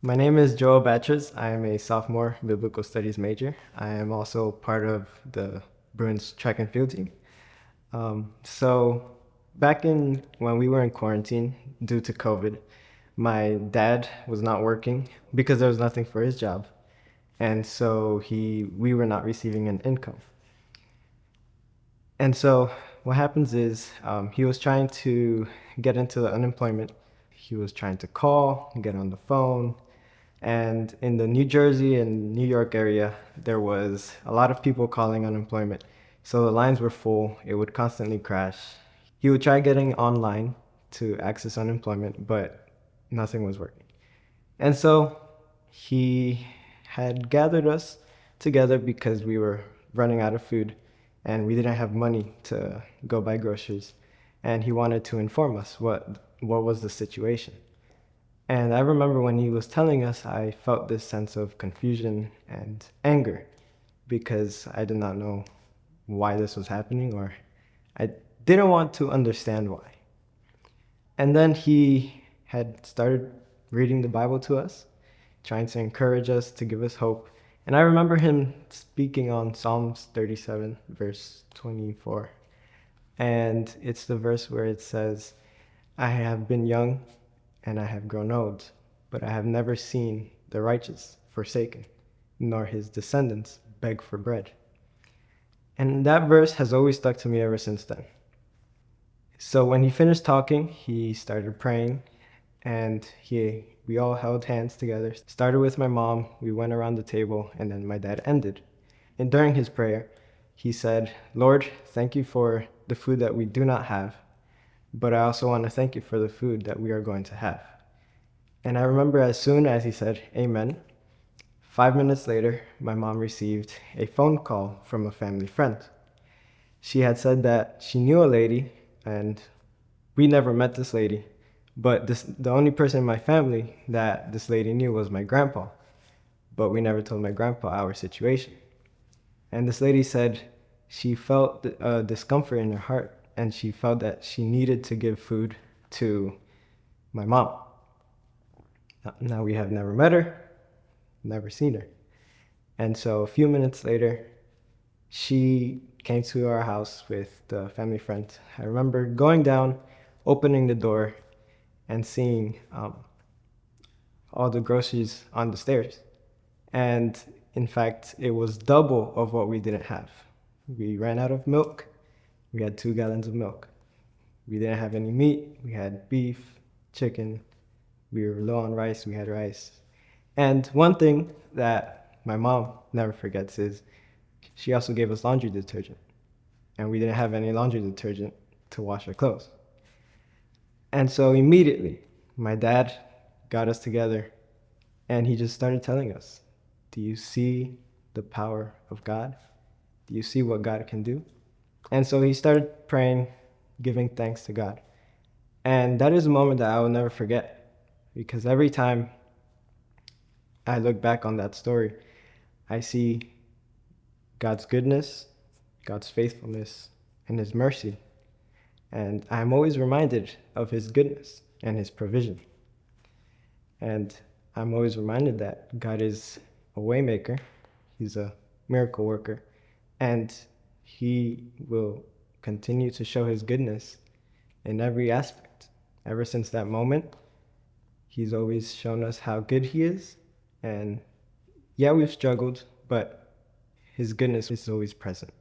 My name is Joel Batres. I am a sophomore biblical studies major. I am also part of the Bruins track and field team. So back in when we were in quarantine due to COVID, my dad was not working because there was nothing for his job. And so we were not receiving an income. And so what happens is he was trying to get into the unemployment. He was trying to call, get on the phone. And in the New Jersey and New York area, there was a lot of people calling unemployment. So the lines were full. It would constantly crash. He would try getting online to access unemployment, but nothing was working. And so he had gathered us together because we were running out of food and we didn't have money to go buy groceries. And he wanted to inform us what was the situation. And I remember when he was telling us, I felt this sense of confusion and anger because I did not know why this was happening, or I didn't want to understand why. And then he had started reading the Bible to us, trying to encourage us, to give us hope. And I remember him speaking on Psalms 37, verse 24. And it's the verse where it says, I have been young and I have grown old, but I have never seen the righteous forsaken, nor his descendants beg for bread. And that verse has always stuck to me ever since then. So when he finished talking, he started praying, and we all held hands together. Started with my mom, we went around the table, and then my dad ended. And during his prayer, he said, Lord, thank you for the food that we do not have, but I also want to thank you for the food that we are going to have. And I remember as soon as he said, Amen, 5 minutes later, my mom received a phone call from a family friend. She had said that she knew a lady, and we never met this lady, but the only person in my family that this lady knew was my grandpa, but we never told my grandpa our situation. And this lady said she felt discomfort in her heart, and she felt that she needed to give food to my mom. Now we have never met her, never seen her. And so a few minutes later, she came to our house with the family friend. I remember going down, opening the door, and seeing all the groceries on the stairs. And in fact, it was double of what we didn't have. We ran out of milk. We had 2 gallons of milk. We didn't have any meat. We had beef, chicken. We were low on rice. We had rice. And one thing that my mom never forgets is she also gave us laundry detergent. And we didn't have any laundry detergent to wash our clothes. And so immediately, my dad got us together and he just started telling us, do you see the power of God? Do you see what God can do? And so he started praying, giving thanks to God. And that is a moment that I will never forget, because every time I look back on that story, I see God's goodness, God's faithfulness, and his mercy. And I'm always reminded of his goodness and his provision. And I'm always reminded that God is a waymaker, he's a miracle worker, and he will continue to show his goodness in every aspect. Ever since that moment, he's always shown us how good he is. And yeah, we've struggled, but his goodness is always present.